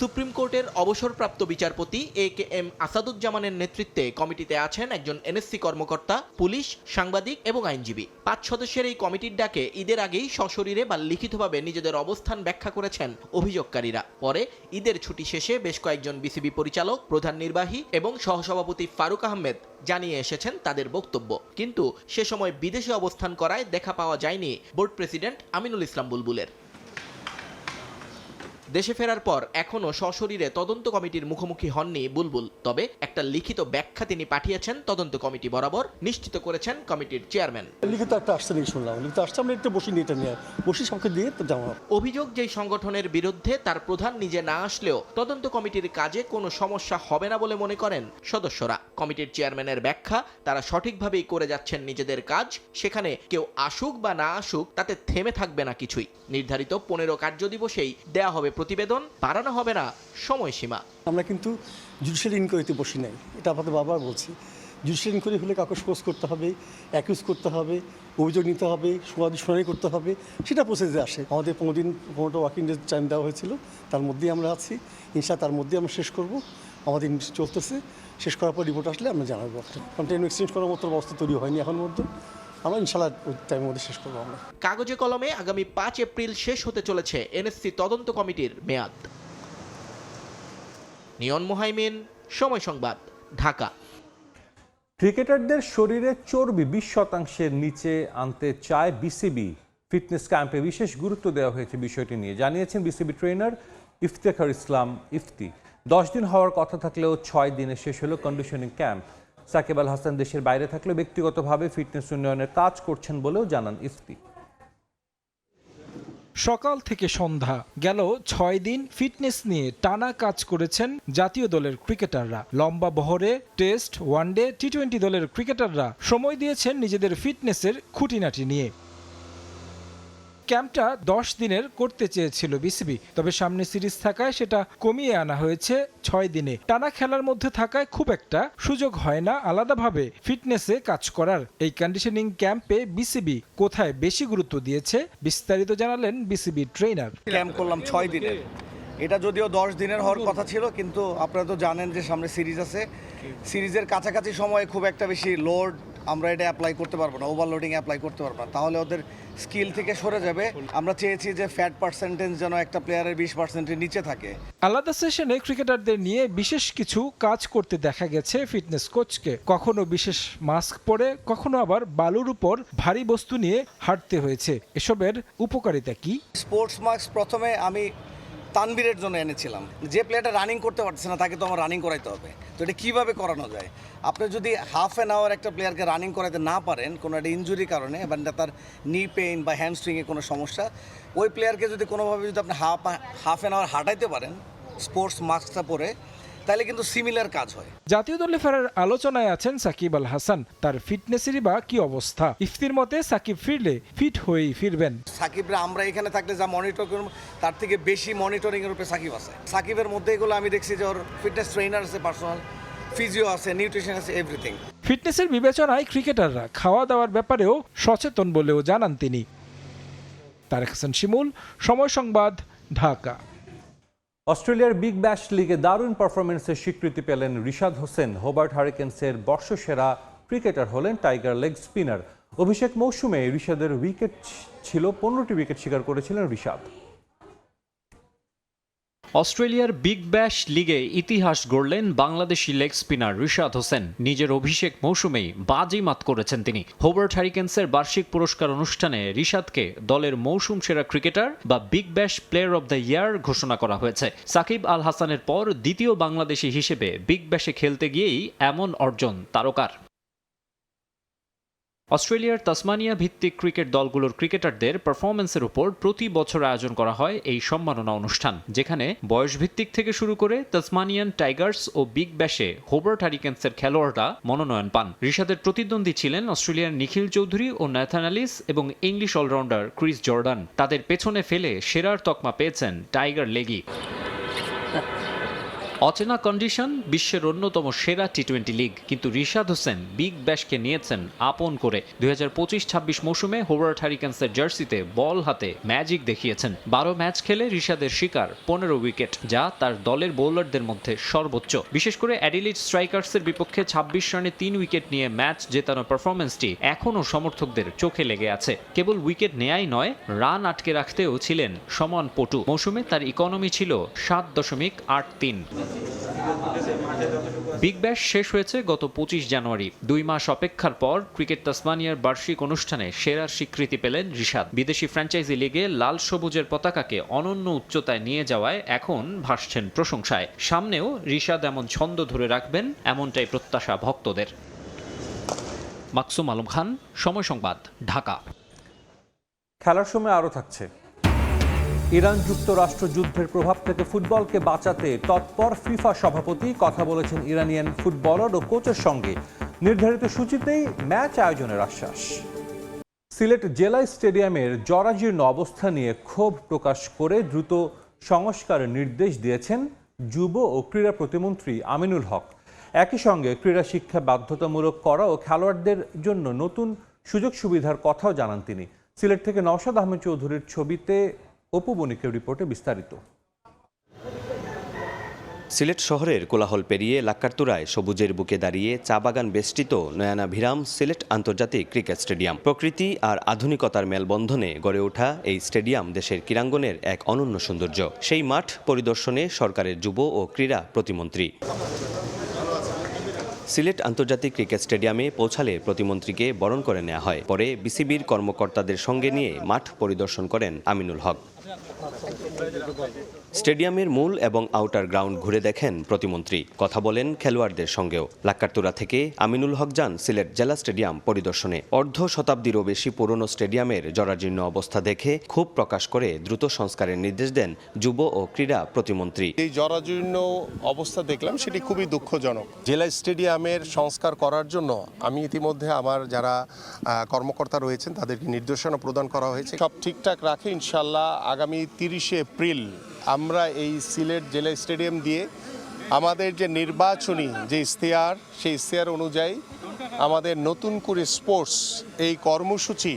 সুপ্রিম কোর্টের অবসরপ্রাপ্ত বিচারপতি AKM আসাদুজ্জামানের নেতৃত্বে কমিটিতে আছেন একজন এনএসসি কর্মকর্তা, পুলিশ, সাংবাদিক এবং আইনজীবী। 5 সদস্যের এই কমিটির ডাকে ঈদের আগেই সশরীরে বা লিখিতভাবে নিজেদের অবস্থান ব্যাখ্যা করেছেন অভিযোগকারীরা। পরে ঈদের ছুটি শেষে বেশ কয়েকজন বিসিবি পরিচালক, প্রধান নির্বাহী এবং সহসভাপতি ফারুক আহমেদ জানিয়ে এসেছেন তাদের বক্তব্য। কিন্তু সে সময় বিদেশে অবস্থান করায় দেখা পাওয়া যায়নি বোর্ড প্রেসিডেন্ট আমিনুল ইসলাম বুলবুলের। দেশে ফেরার পর এখনও সশরীরে তদন্ত কমিটির মুখোমুখি হননি বুলবুল। তবে একটা লিখিত ব্যাখ্যা তিনি পাঠিয়েছেন তদন্ত কমিটি বরাবর, নিশ্চিত করেছেন কমিটির চেয়ারম্যান। লিখিত একটা আসছে নাকি শুনলাম, লিখিত আসছে, আমরা একটু বসি নিয়ে এটা নিয়ে বসি সবকে দিয়ে তো জানা। অভিযোগ যেই সংগঠনের বিরুদ্ধে তার প্রধান নিজে না আসলেও তদন্ত কমিটির কাজে কোনো সমস্যা হবে না বলে মনে করেন সদস্যরা। কমিটির চেয়ারম্যানের ব্যাখ্যা, তারা সঠিকভাবেই করে যাচ্ছেন নিজেদের কাজ, সেখানে কেউ আসুক বা না আসুক তাতে থেমে থাকবে না কিছুই। নির্ধারিত 15 কার্যদিবসেই দেয়া হবে প্রতিবেদন, বাড়ানো হবে না সময়সীমা। আমরা কিন্তু জুডিশিয়াল ইনকোয়ারিতে বসি নাই, এটা আপনাদের বারবার বলছি। জুডিশিয়াল ইনকোয়ারি হলে কাউকে সোর্স করতে হবে, অ্যাকিউজ করতে হবে, অভিযোগ নিতে হবে, শুনানি করতে হবে, সেটা প্রসেসে আসে। আমাদের 15টা ওয়ার্কিং ডেজ টাইম দেওয়া হয়েছিল, তার মধ্যেই আমরা আছি। ইনশাআল্লাহ তার মধ্যেই আমরা শেষ করব। আমাদের চলতেছে, শেষ করার পর রিপোর্ট আসলে আমরা জানাবো। কন্টেন্ট এক্সচেঞ্জ করার মতো অবস্থা তৈরি হয়নি এখন মধ্যে, আমরা ইনশাআল্লাহ ওই টাইমের মধ্যে শেষ করবো। আমরা কাগজে কলমে আগামী 5 এপ্রিল শেষ হতে চলেছে এনএসসি তদন্ত কমিটির মেয়াদ। নিয়ন মুহাইমিন, সময় সংবাদ, ঢাকা। ক্রিকেটারদের শরীরে চর্বি 20% নিচে আনতে চায় বিসিবি। ফিটনেস ক্যাম্পে বিশেষ গুরুত্ব দেওয়া হয়েছে বিষয়টি নিয়ে, জানিয়েছেন বিসিবি ট্রেনার ইফতেখার ইসলাম ইফতি। 10 দিন হওয়ার কথা থাকলেও 6 দিনে শেষ হলো কন্ডিশনিং ক্যাম্প। সাকিব আল হাসান দেশের বাইরে থাকলেও ব্যক্তিগতভাবে ফিটনেস উন্নয়নের কাজ করছেন বলেও জানান ইফতি। সকাল থেকে সন্ধ্যা গেল 6 দিন ফিটনেস নিয়ে টানা কাজ করেছেন জাতীয় দলের ক্রিকেটাররা। লম্বা বহরে টেস্ট, ওয়ানডে, টি20 দলের ক্রিকেটাররা সময় দিয়েছেন নিজেদের ফিটনেসের খুঁটিনাটি নিয়ে। ক্যাম্পটা 10 দিনের করতে চেয়েছিল বিসিবি, তবে সামনে সিরিজ থাকায় সেটা কমিয়ে আনা হয়েছে 6 দিনে। টানা খেলার মধ্যে থাকায় খুব একটা সুযোগ হয় না আলাদাভাবে ফিটনেসে কাজ করার। এই কন্ডিশনিং ক্যাম্পে বিসিবি কোথায় বেশি গুরুত্ব দিয়েছে বিস্তারিত জানালেন বিসিবি ট্রেনার। ক্যাম্প করলাম 6 দিনের, এটা যদিও 10 দিনের হওয়ার কথা ছিল, কিন্তু আপনারা তো জানেন যে সামনে সিরিজ আছে। সিরিজের কাছাকাছি সময়ে খুব একটা বেশি লোড আমরা এটা অ্যাপ্লাই করতে পারবো না, ওভারলোডিং অ্যাপ্লাই করতে পারবো না, তাহলে ওদের স্কিল থেকে সরে যাবে। আমরা চেয়েছি যে ফ্যাট পার্সেন্টেজ যেন একটা প্লেয়ারের 20%-এর নিচে থাকে। আলাদা সেশনে ক্রিকেটারদের নিয়ে বিশেষ কিছু কাজ করতে দেখা গেছে ফিটনেস কোচকে। কখনো বিশেষ মাস্ক পরে, কখনো আবার বালুর উপর ভারী বস্তু নিয়ে হাঁটতে হয়েছে। এসবের উপকারিতা কি? স্পোর্টস মাস্ক প্রথমে আমি তানবীরের জন্য এনেছিলাম। যে প্লেয়ারটা রানিং করতে পারছে না তাকে তো আমার রানিং করাইতে হবে, তো এটা কীভাবে করানো যায়? আপনি যদি হাফ অ্যান আওয়ার একটা প্লেয়ারকে রানিং করাতে না পারেন কোনো একটা ইনজুরির কারণে, বা তার নি পেইন বা হ্যামস্ট্রিংয়ে কোনো সমস্যা, ওই প্লেয়ারকে যদি কোনোভাবে যদি আপনি হাফ অ্যান আওয়ার হাঁটাইতে পারেন স্পোর্টস মাস্কটা পরে, তাহলে কিন্তু সিমিলার কাজ হয়। জাতীয় দলে ফেরার আলোচনায় আছেন সাকিব আল হাসান। তার ফিটনেসেরই বা কি অবস্থা? ইফতির মতে সাকিব ফিরলে ফিট হয়েই ফিরবেন। সাকিবরা আমরা এখানে থাকলে যা মনিটর করব তার থেকে বেশি মনিটরিং এর উপরে সাকিব আছে। সাকিবের মধ্যে এগুলো আমি দেখছি যে ওর ফিটনেস ট্রেনার আছে, পার্সোনাল ফিজিও আছে, নিউট্রিশন আছে, এভরিথিং। ফিটনেসের বিবেচনায় ক্রিকেটাররা খাওয়া দাওয়ার ব্যাপারেও সচেতন বলেও জানান তিনি। তারেক হাসান শিমুল, সময় সংবাদ, ঢাকা। অস্ট্রেলিয়ার বিগ ব্যাশ লিগে দারুণ পারফরমেন্সের স্বীকৃতি পেলেন রিশাদ হোসেন। হোবার্ট হারিকেন্সের বর্ষসেরা ক্রিকেটার হলেন টাইগার লেগ স্পিনার। অভিষেক মৌসুমে রিশাদের উইকেট ছিল 15টি উইকেট শিকার করেছিলেন রিশাদ। অস্ট্রেলিয়ার বিগ ব্যাশ লিগে ইতিহাস গড়লেন বাংলাদেশি লেগ স্পিনার রিশাদ হোসেন। নিজের অভিষেক মৌসুমেই বাজিমাত করেছেন তিনি। হোবার্ট হ্যারিকেন্সের বার্ষিক পুরস্কার অনুষ্ঠানে রিশাদকে দলের মৌসুম সেরা ক্রিকেটার বা Big Bash player of the year ঘোষণা করা হয়েছে। সাকিব আল হাসানের পর দ্বিতীয় বাংলাদেশি হিসেবে বিগ ব্যাশে খেলতে গিয়েই এমন অর্জন তারকার। অস্ট্রেলিয়ার তাসমানিয়া ভিত্তিক ক্রিকেট দলগুলোর ক্রিকেটারদের পারফরম্যান্সের উপর প্রতি বছর আয়োজন করা হয় এই সম্মাননা অনুষ্ঠান, যেখানে বয়সভিত্তিক থেকে শুরু করে তাসমানিয়ান টাইগার্স ও বিগ ব্যাশে হোবার্ট হ্যারিকেন্সের খেলোয়াড়রা মনোনয়ন পান। রিশাদের প্রতিদ্বন্দ্বী ছিলেন অস্ট্রেলিয়ার নিখিল চৌধুরী ও ন্যাথান এলিস এবং ইংলিশ অলরাউন্ডার ক্রিস জর্ডান। তাদের পেছনে ফেলে সেরার তকমা পেয়েছেন টাইগার লেগি। অচেনা কন্ডিশন, বিশ্বের অন্যতম সেরা টি-20 লিগ, কিন্তু রিশাদ হোসেন বিগ ব্যাশকে নিয়েছেন আপন করে। 2025-26 মৌসুমে হোবার্ট হ্যারিকেন্সের জার্সিতে বল হাতে ম্যাজিক দেখিয়েছেন। 12 ম্যাচ খেলে রিশাদের শিকার 15 উইকেট, যা তার দলের বোলারদের মধ্যে সর্বোচ্চ। বিশেষ করে অ্যাডিলেড স্ট্রাইকার্সের বিপক্ষে 26 রানে 3 উইকেট নিয়ে ম্যাচ জেতানো পারফরম্যান্সটি এখনও সমর্থকদের চোখে লেগে আছে। কেবল উইকেট নেয়াই নয়, রান আটকে রাখতেও ছিলেন সমান পটু। মৌসুমে তার ইকোনমি ছিল 7.83। বিগ ব্যাশ শেষ হয়েছে গত 25 জানুয়ারি। 2 মাস অপেক্ষার পর ক্রিকেট তাসমানিয়ার বার্ষিক অনুষ্ঠানে সেরার স্বীকৃতি পেলেন রিশাদ। বিদেশি ফ্র্যাঞ্চাইজি লিগে লাল সবুজের পতাকাকে অনন্য উচ্চতায় নিয়ে যাওয়ায় এখন ভাসছেন প্রশংসায়। সামনেও রিশাদ এমন ছন্দ ধরে রাখবেন, এমনটাই প্রত্যাশা ভক্তদের। মাকসুম আলম খান, সময় সংবাদ, ঢাকা। খেলার সময় আরও থাকছে। ইরান যুক্তরাষ্ট্র যুদ্ধের প্রভাব থেকে ফুটবলকে বাঁচাতে তৎপর ফিফা সভাপতি কথা বলেছেন ইরানিয়ান ফুটবলার ও কোচের সঙ্গে। নির্ধারিত সূচিতেই ম্যাচ আয়োজনের আশ্বাস। সিলেট জেলা স্টেডিয়ামের জরাজীর্ণ অবস্থা নিয়ে ক্ষোভ প্রকাশ করে দ্রুত সংস্কারের নির্দেশ দিয়েছেন যুব ও ক্রীড়া প্রতিমন্ত্রী আমিনুল হক। একই সঙ্গে ক্রীড়া শিক্ষা বাধ্যতামূলক করা ও খেলোয়াড়দের জন্য নতুন সুযোগ সুবিধার কথাও জানান তিনি। সিলেট থেকে নওশাদ আহমেদ চৌধুরীর ছবিতে অপু বণিকের রিপোর্টে বিস্তারিত। সিলেট শহরের কোলাহল পেরিয়ে লাক্কারতুরায় সবুজের বুকে দাঁড়িয়ে চা বাগান বেষ্টিত নয়নাভিরাম সিলেট আন্তর্জাতিক ক্রিকেট স্টেডিয়াম। প্রকৃতি আর আধুনিকতার মেলবন্ধনে গড়ে ওঠা এই স্টেডিয়াম দেশের ক্রীড়াঙ্গনের এক অনন্য সৌন্দর্য। সেই মাঠ পরিদর্শনে সরকারের যুব ও ক্রীড়া প্রতিমন্ত্রী। সিলেট আন্তর্জাতিক ক্রিকেট স্টেডিয়ামে পৌঁছালে প্রতিমন্ত্রীকে বরণ করে নেওয়া হয়। পরে বিসিবির কর্মকর্তাদের সঙ্গে নিয়ে মাঠ পরিদর্শন করেন আমিনুল হক। স্টেডিয়ামের মূল এবং আউটার গ্রাউন্ড ঘুরে দেখেন প্রতিমন্ত্রী, কথা বলেন খেলোয়াড়দের সঙ্গেও। লাক্কারতুরা থেকে আমিনুল হক যান সিলেট জেলা স্টেডিয়াম পরিদর্শনে। অর্ধ শতাব্দীরও বেশি পুরনো স্টেডিয়ামের জরাজীর্ণ অবস্থা দেখে ক্ষোভ প্রকাশ করে দ্রুত সংস্কারের নির্দেশ দেন যুব ও ক্রীড়া প্রতিমন্ত্রী। এই জরাজীর্ণ অবস্থা দেখলাম, সেটি খুবই দুঃখজনক। জেলা স্টেডিয়ামের সংস্কার করার জন্য আমি ইতিমধ্যে আমার যারা কর্মকর্তা রয়েছেন তাদেরকে নির্দেশনা প্রদান করা হয়েছে। সব ঠিকঠাক রাখে ইনশাল্লাহ আগামী 30শে এপ্রিল আমরা এই সিলেট জেলা স্টেডিয়াম দিয়ে আমাদের যে নির্বাচনী যে ইশতেহার, সেই ইশতেহার অনুযায়ী আমাদের নতুন করে স্পোর্টস এই কর্মসূচি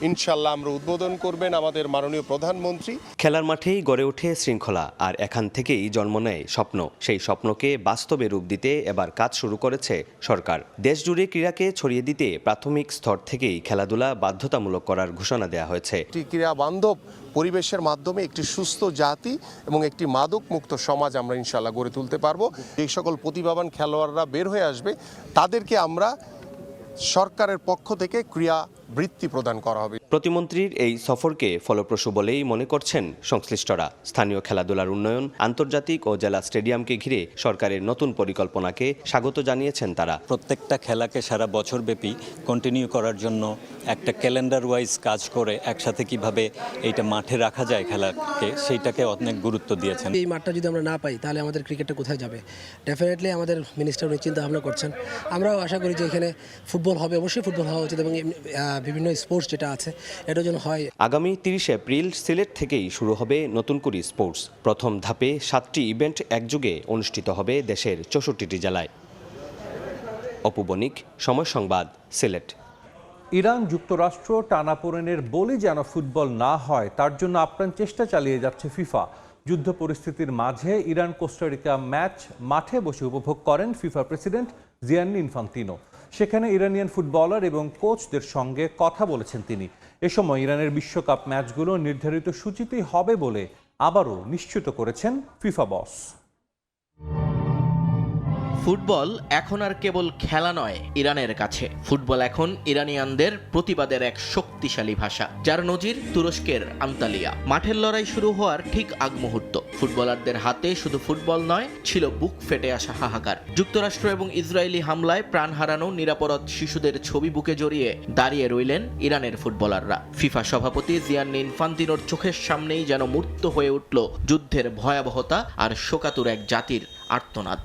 ইনশাল্লাহ আমরা উদ্বোধন করবেন আমাদের মাননীয় প্রধানমন্ত্রী। খেলার মাঠেই গড়ে ওঠে শৃঙ্খলা, আর এখান থেকেই জন্ম নেয় স্বপ্ন। সেই স্বপ্নকে বাস্তবে রূপ দিতে এবার কাজ শুরু করেছে সরকার। দেশজুড়ে ক্রীড়াকে ছড়িয়ে দিতে প্রাথমিক স্তর থেকেই খেলাধুলা বাধ্যতামূলক করার ঘোষণা দেওয়া হয়েছে। একটি ক্রীড়া বান্ধব পরিবেশের মাধ্যমে একটি সুস্থ জাতি এবং একটি মাদক মুক্ত সমাজ আমরা ইনশাল্লাহ গড়ে তুলতে পারবো। এই সকল প্রতিভাবান খেলোয়াড়রা বের হয়ে আসবে, তাদেরকে আমরা সরকারের পক্ষ থেকে ক্রীড়া বৃত্তি প্রদান করা হবে। প্রতিমন্ত্রীর এই সফরকে ফলপ্রসূ বলেই মনে করছেন সংশ্লিষ্টরা। স্থানীয় খেলাধুলার উন্নয়ন, আন্তর্জাতিক ও জেলা স্টেডিয়ামকে ঘিরে সরকারের নতুন পরিকল্পনাকে স্বাগত জানিয়েছেন তারা। প্রত্যেকটা খেলাকে সারা বছর ব্যাপী কন্টিনিউ করার জন্য একটা ক্যালেন্ডার ওয়াইজ কাজ করে একসাথে কিভাবে এইটা মাঠে রাখা যায় খেলাকে, সেইটাকে অনেক গুরুত্ব দিয়েছেন। এই মাঠটা যদি আমরা না পাই তাহলে আমাদের ক্রিকেটটা কোথায় যাবে? ডেফিনেটলি আমাদের মিনিস্টার উনি চিন্তা ভাবনা করছেন। আমরাও আশা করি যে এখানে ফুটবল হবে, অবশ্যই ফুটবল হওয়া উচিত এবং বিভিন্ন স্পোর্টস যেটা আছে এটা যেন হয়। আগামী 30 এপ্রিল সিলেট থেকেই শুরু হবে নতুন করে স্পোর্টস। প্রথম ধাপে 7টি ইভেন্ট একযোগে অনুষ্ঠিত হবে দেশের 64টি জেলায়। অপু বণিক, সময় সংবাদ, সিলেট। ইরান যুক্তরাষ্ট্র টানাপোড়েনের বলি যেন ফুটবল না হয় তার জন্য আপ্রাণ চেষ্টা চালিয়ে যাচ্ছে ফিফা। যুদ্ধ পরিস্থিতির মাঝে ইরান কোস্টারিকা ম্যাচ মাঠে বসে উপভোগ করেন ফিফা প্রেসিডেন্ট জিয়ান্নি ইনফান্তিনো। সেখানে ইরানিয়ান ফুটবলার এবং কোচদের সঙ্গে কথা বলেছেন তিনি। এ সময় ইরানের বিশ্বকাপ ম্যাচগুলো নির্ধারিত সূচিতেই হবে বলে আবারও নিশ্চিত করেছেন ফিফা বস। ফুটবল এখন আর কেবল খেলা নয় ইরানের কাছে। ফুটবল এখন ইরানিয়ানদের প্রতিবাদের এক শক্তিশালী ভাষা, যার নজির তুরস্কের আন্তালিয়া। মাঠের লড়াই শুরু হওয়ার ঠিক আগ মুহূর্ত। ফুটবলারদের হাতে শুধু ফুটবল নয়, ছিল বুক ফেটে আসা হাহাকার। যুক্তরাষ্ট্র এবং ইসরায়েলি হামলায় প্রাণ হারানো নিরাপরাধ শিশুদের ছবি বুকে জড়িয়ে দাঁড়িয়ে রইলেন ইরানের ফুটবলাররা। ফিফা সভাপতি জিয়ান্নি ইনফান্তিনোর চোখের সামনেই যেন মূর্ত হয়ে উঠল যুদ্ধের ভয়াবহতা আর শোকাতুর এক জাতির আর্তনাদ।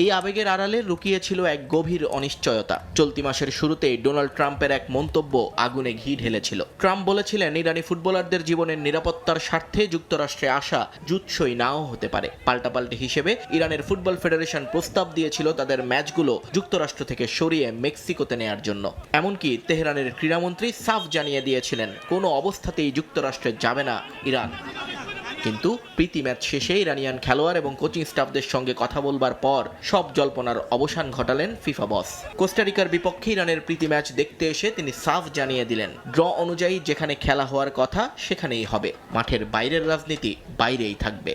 এই আবেগের আড়ালে লুকিয়ে ছিল এক গভীর অনিশ্চয়তা। চলতি মাসের শুরুতেই ডোনাল্ড ট্রাম্পের এক মন্তব্য আগুনে ঘি ঢেলেছিল। ট্রাম্প বলেছিলেন ইরানি ফুটবলারদের জীবনের নিরাপত্তার স্বার্থে যুক্তরাষ্ট্রে আসা জুৎসই নাও হতে পারে। পাল্টাপাল্টি হিসেবে ইরানের ফুটবল ফেডারেশন প্রস্তাব দিয়েছিল তাদের ম্যাচগুলো যুক্তরাষ্ট্র থেকে সরিয়ে মেক্সিকোতে নেয়ার জন্য। এমনকি তেহরানের ক্রীড়ামন্ত্রী সাফ জানিয়ে দিয়েছিলেন কোনো অবস্থাতেই যুক্তরাষ্ট্রে যাবে না ইরান। কিন্তু প্রীতি ম্যাচ শেষে ইরানিয়ান খেলোয়াড় এবং কোচিং স্টাফদের সঙ্গে কথা বলবার পর সব জল্পনার অবসান ঘটালেন ফিফা বস। কোস্টারিকার বিপক্ষে ইরানের প্রীতি ম্যাচ দেখতে এসে তিনি সাফ জানিয়ে দিলেন, ড্র অনুযায়ী যেখানে খেলা হওয়ার কথা সেখানেই হবে, মাঠের বাইরের রাজনীতি বাইরেই থাকবে।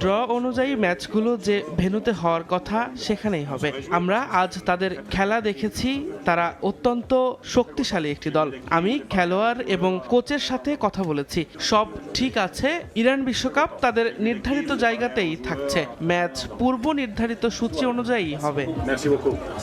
ড্র অনুযায়ী ম্যাচগুলো যে ভেন্যুতে হওয়ার কথা সেখানেই হবে। আমরা আজ তাদের খেলা দেখেছি, তারা অত্যন্ত শক্তিশালী একটি দল। আমি খেলোয়াড় এবং কোচের সাথে কথা বলেছি, সব ঠিক আছে। ইরান বিশ্বকাপ তাদের নির্ধারিত জায়গাতেই থাকছে, ম্যাচ পূর্ব নির্ধারিত সূচি অনুযায়ী হবে।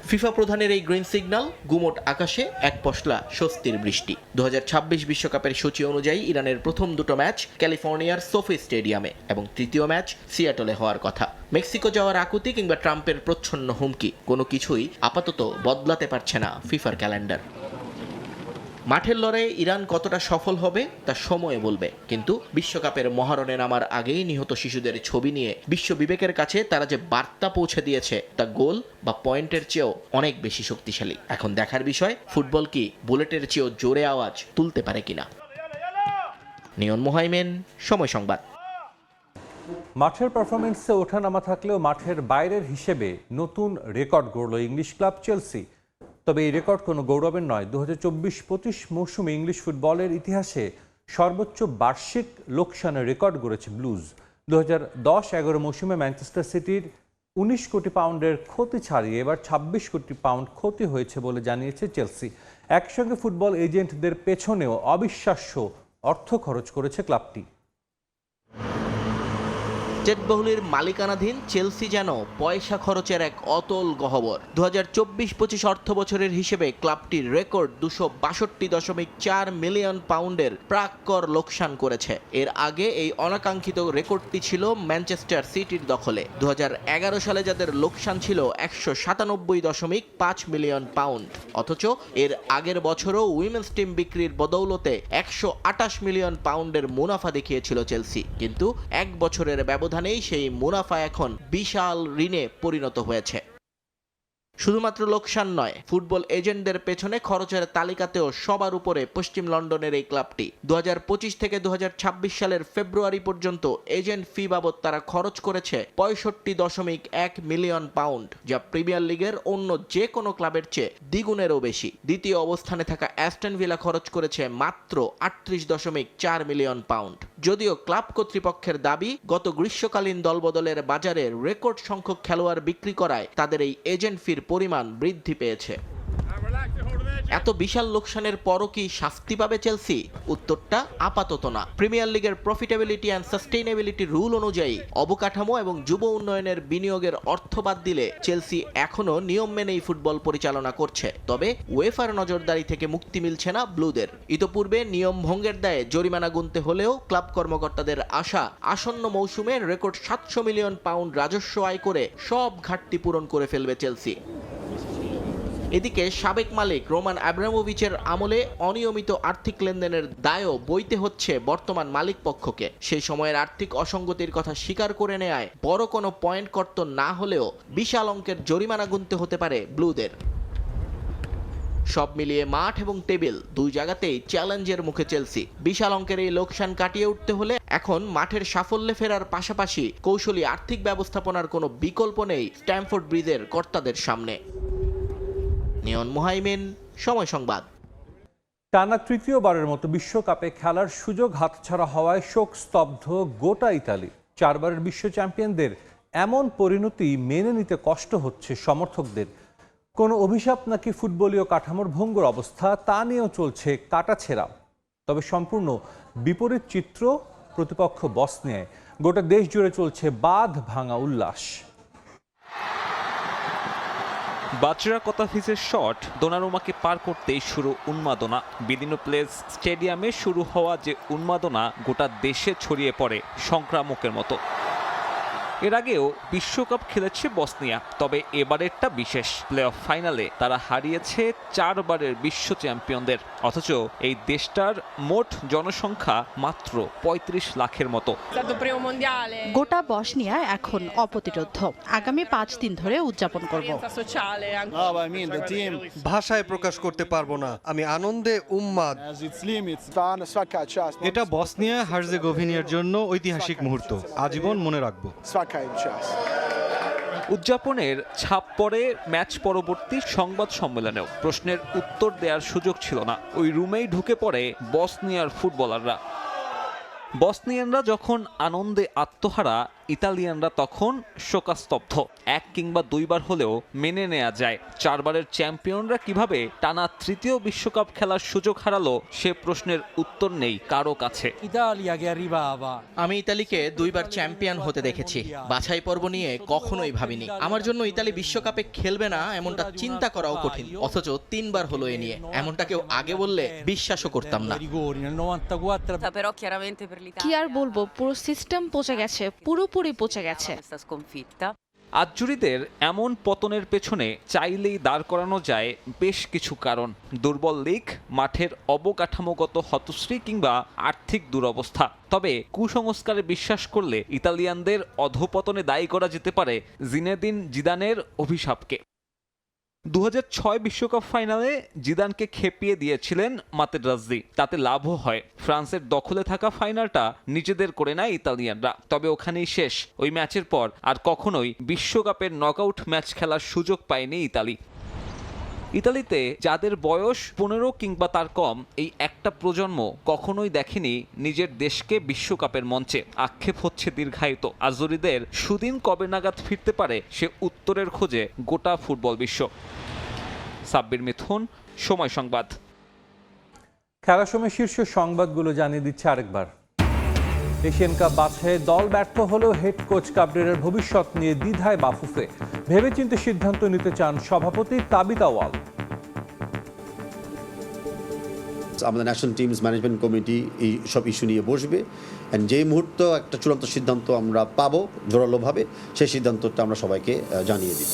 ফিফা প্রধানের এই গ্রিন সিগন্যাল, গুমোট আকাশে এক পশলা স্বস্তির বৃষ্টি। 2026 বিশ্বকাপের সূচি অনুযায়ী ইরানের প্রথম দুটো ম্যাচ ক্যালিফোর্নিয়ার সোফি স্টেডিয়ামে এবং তৃতীয় ম্যাচ সিয়াটলে হওয়ার কথা। মেক্সিকো যাওয়ার আকুতি কিংবা ট্রাম্পের প্রচ্ছন্ন হুমকি, কোনো কিছুই আপাতত বদলাতে পারছে না ফিফার ক্যালেন্ডার। মাঠের লড়াইয়ে ইরান কতটা সফল হবে তা সময়ে বলবে, কিন্তু বিশ্বকাপের মহারণে নামার আগেই নিহত শিশুদের ছবি নিয়ে বিশ্ব বিবেকের কাছে তারা যে বার্তা পৌঁছে দিয়েছে তা গোল বা পয়েন্টের চেয়েও অনেক বেশি শক্তিশালী। এখন দেখার বিষয়, ফুটবল কি বুলেটের চেয়েও জোরে আওয়াজ তুলতে পারে কিনা। নিয়ন মোহাইমেন, সময় সংবাদ। মাঠের পারফরমেন্সে ওঠানামা থাকলেও মাঠের বাইরের হিসেবে নতুন রেকর্ড গড়ল ইংলিশ ক্লাব চেলসি। তবে এই রেকর্ড কোনো গৌরবের নয়। 2024-25 মৌসুমে ইংলিশ ফুটবলের ইতিহাসে সর্বোচ্চ বার্ষিক লোকসানের রেকর্ড গড়েছে ব্লুজ। 2010-11 মৌসুমে ম্যানচেস্টার সিটির 19 কোটি পাউন্ডের ক্ষতি ছাড়িয়ে এবার 26 কোটি পাউন্ড ক্ষতি হয়েছে বলে জানিয়েছে চেলসি। একসঙ্গে ফুটবল এজেন্টদের পেছনেও অবিশ্বাস্য অর্থ খরচ করেছে ক্লাবটি। জেটবহুলের মালিকানাধীন চেলসি যেন পয়সা খরচের এক অতল গহ্বর। 2024-25 অর্থ বছরের হিসেবে ক্লাবটির রেকর্ড 262.4 মিলিয়ন পাউন্ডের প্রাক্কর লোকসান করেছে। এর আগে এই অনাকাঙ্ক্ষিত রেকর্ডটি ছিল ম্যানচেস্টার সিটির দখলে। 2011 সালে যাদের লোকসান ছিল 197.5 মিলিয়ন পাউন্ড, অথচ এর আগের বছরও উইমেন্স টিম বিক্রির বদৌলতে 128 মিলিয়ন পাউন্ডের মুনাফা দেখিয়েছিল চেলসি। কিন্তু এক বছরের ব্যবধান সেই মুনাফা এখন বিশাল ঋণে পরিণত হয়েছে। শুধুমাত্র লোকসান নয়, ফুটবল এজেন্টদের পেছনে খরচের তালিকাতেও সবার উপরে পশ্চিম লন্ডনের এই ক্লাবটি। 2025 থেকে 2026 সালের ফেব্রুয়ারি পর্যন্ত এজেন্ট ফি বাবদ তারা খরচ করেছে 65.1 মিলিয়ন পাউন্ড, যা প্রিমিয়ার লিগের অন্য যে কোনো ক্লাবের চেয়ে দ্বিগুণেরও বেশি। দ্বিতীয় অবস্থানে থাকা অ্যাস্টন ভিলা খরচ করেছে মাত্র 38.4 মিলিয়ন পাউন্ড। যদিও ক্লাব কর্তৃপক্ষের দাবি, গত গ্রীষ্মকালীন দলবদলের বাজারে রেকর্ড সংখ্যক খেলোয়াড় বিক্রি করায় তাদের এই এজেন্ট ফির পরিমাণ বৃদ্ধি পেয়েছে। এত বিশাল লোকসানের পরও কি শাস্তি পাবে চেলসি? উত্তরটা আপাতত না। প্রিমিয়ার লিগের প্রফিটেবিলিটি অ্যান্ড সাস্টেইনেবিলিটি রুল অনুযায়ী অবকাঠামো এবং যুব উন্নয়নের বিনিয়োগের অর্থ বাদ দিলে চেলসি এখনো নিয়ম মেনেই ফুটবল পরিচালনা করছে। তবে উয়েফার নজরদারি থেকে মুক্তি মিলছে না ব্লুদের। ইতোপূর্বে নিয়ম ভঙ্গের দায়ে জরিমানা গুনতে হলেও ক্লাব কর্মকর্তাদের আশা, আসন্ন মৌসুমে রেকর্ড 700 মিলিয়ন পাউন্ড রাজস্ব আয় করে সব ঘাটতি পূরণ করে ফেলবে চেলসি। এদিকে সাবেক মালিক রোমান আব্রামোভিচের আমলে অনিয়মিত আর্থিক লেনদেনের দায়ও বইতে হচ্ছে বর্তমান মালিক পক্ষকে। সেই সময়ের আর্থিক অসঙ্গতির কথা স্বীকার করে নেয় বড় কোনো পয়েন্ট কর্তন না হলেও বিশাল অঙ্কের জরিমানা গুনতে হতে পারে ব্লুদের। সব মিলিয়ে মাঠ এবং টেবিল দুই জায়গাতেই চ্যালেঞ্জের মুখে চেলসি। বিশাল অঙ্কের এই লোকসান কাটিয়ে উঠতে হলে এখন মাঠের সাফল্যে ফেরার পাশাপাশি কৌশলী আর্থিক ব্যবস্থাপনার কোনো বিকল্প নেই স্ট্যামফোর্ড ব্রিজের কর্তাদের সামনে। নিয়ন মোহাইমেন, সময় সংবাদ। টানা তৃতীয়বারের মতো বিশ্বকাপে খেলার সুযোগ হাতছাড়া হওয়ায় শোক স্তব্ধ গোটা ইতালি। 4 বারের বিশ্ব চ্যাম্পিয়নদের এমন পরিণতি মেনে নিতে কষ্ট হচ্ছে সমর্থকদের। কোনো অভিশাপ নাকি ফুটবলীয় কাঠামোর ভঙ্গুর অবস্থা, তা নিয়েও চলছে কাটাছেঁড়া। তবে সম্পূর্ণ বিপরীত চিত্র প্রতিপক্ষ বসনিয়ায়। গোটা দেশ জুড়ে চলছে বাঁধ ভাঙা উল্লাস। বাচরা কথাফিসের শট দোনারুমাকে পার করতেই শুরু উন্মাদনা। বিদিনো প্লেস স্টেডিয়ামে শুরু হওয়া যে উন্মাদনা গোটা দেশে ছড়িয়ে পড়ে সংক্রামকের মতো। এর আগেও বিশ্বকাপ খেলেছে বসনিয়া, তবে এবারেরটা বিশেষ। প্লে অফ ফাইনালে তারা হারিয়েছে 4 বারের বিশ্ব চ্যাম্পিয়নদের, অথচ এই দেশটার মোট জনসংখ্যা মাত্র 35 লাখের মতো। গোটা বসনিয়া এখন অপ্রতিরোধ্য। আগামী 5 দিন ধরে উদযাপন করব। ভাষায় প্রকাশ করতে পারবো না, আমি আনন্দে উন্মাদ। এটা বসনিয়া হার্জেগোভিনার জন্য ঐতিহাসিক মুহূর্ত, আজীবন মনে রাখবো। উদযাপনের ছাপ পড়ে ম্যাচ পরবর্তী সংবাদ সম্মেলনেও। প্রশ্নের উত্তর দেওয়ার সুযোগ ছিল না, ওই রুমেই ঢুকে পড়ে বসনিয়ার ফুটবলাররা। বসনিয়ানরা যখন আনন্দে আত্মহারা, ইতালিয়ানরা তখন শোকাস্তব্ধ। 1 কিংবা 2 বার হলেও মেনে নেওয়া যায়। 4 বারের চ্যাম্পিয়নরা কিভাবে টানা তৃতীয় বিশ্বকাপ খেলার সুযোগ হারালো, সে প্রশ্নের উত্তর নেই কারো কাছে। আমি ইতালিকে 2 বার চ্যাম্পিয়ন হতে দেখেছি। বাছাই পর্ব নিয়ে কখনোই ভাবিনি। আমার জন্য ইতালি বিশ্বকাপে খেলবে না এমনটা চিন্তা করাও কঠিন, অথচ 3 বার হলো এ নিয়ে। এমনটা কেউ আগে বললে বিশ্বাসও করতাম না। কি আর বলবো, পুরো সিস্টেম পচে গেছে, পুরোপুরি পচে গেছে। আজ্জুরিদের এমন পতনের পেছনে চাইলেই দাঁড় করানো যায় বেশ কিছু কারণ। দুর্বল লিগ, মাঠের অবকাঠামোগত হতশ্রী কিংবা আর্থিক দুরবস্থা। তবে কুসংস্কারে বিশ্বাস করলে ইতালিয়ানদের অধঃপতনে দায়ী করা যেতে পারে জিনেদিন জিদানের অভিশাপকে। 2006 বিশ্বকাপ ফাইনালে জিদানকে খেপিয়ে দিয়েছিলেন মাতেরাজ্জি, তাতে লাভও হয়। ফ্রান্সের দখলে থাকা ফাইনালটা নিজেদের করে নেয় ইতালিয়ানরা, তবে ওখানেই শেষ। ওই ম্যাচের পর আর কখনোই বিশ্বকাপের নকআউট ম্যাচ খেলার সুযোগ পায়নি ইতালি। ইতালিতে যাদের বয়স 15 কিংবা তার কম, এই একটা প্রজন্ম কখনোই দেখেনি নিজের দেশকে বিশ্বকাপের মঞ্চে। আক্ষেপ হচ্ছে দীর্ঘায়িত। আজুরিদের সুদিন কবে নাগাদ ফিরতে পারে, সে উত্তরের খোঁজে গোটা ফুটবল বিশ্ব। সাব্বির মিথুন, সময় সংবাদ। খেলার সময় শীর্ষ সংবাদগুলো জানিয়ে দিচ্ছে আরেকবার। এশিয়ান কাপ বাছাইয়ে দল ব্যর্থ হলেও হেড কোচ কাবরেরার ভবিষ্যৎ নিয়ে দ্বিধায় বাফুফে। ভেবেচিন্তে সিদ্ধান্ত নিতে চান সভাপতি তাবিত আওয়াল। আমাদের ন্যাশনাল টিমস ম্যানেজমেন্ট কমিটি এই সব ইস্যু নিয়ে বসবে, অ্যান্ড যেই মুহূর্তে একটা চূড়ান্ত সিদ্ধান্ত আমরা পাবো জোরালোভাবে, সেই সিদ্ধান্তটা আমরা সবাইকে জানিয়ে দিব।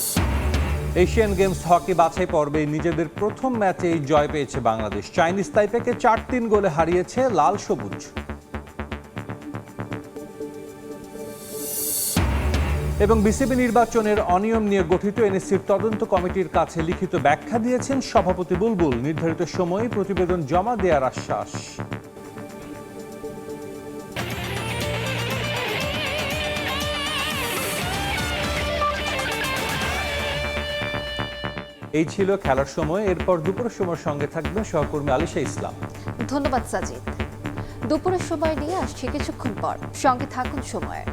এশিয়ান গেমস হকি বাছাই পর্বে নিজেদের প্রথম ম্যাচেই জয় পেয়েছে বাংলাদেশ। চাইনিজ তাইপেকে 4-3 গোলে হারিয়েছে লাল সবুজ। এবং বিসিবি নির্বাচনের অনিয়ম নিয়ে গঠিত এনএসসির তদন্ত কমিটির কাছে লিখিত ব্যাখ্যা দিয়েছেন সভাপতি বুলবুল। নির্ধারিত সময়ে প্রতিবেদন জমা দেওয়ার আশ্বাস। এই ছিল খেলার সময়। এরপর দুপুরের সময়ের সঙ্গে থাকবেন সহকর্মী আলিশা ইসলাম। ধন্যবাদ সাজিদ। দুপুরের সময় নিয়ে আসছি কিছুক্ষণ পর, সঙ্গে থাকুন সময়।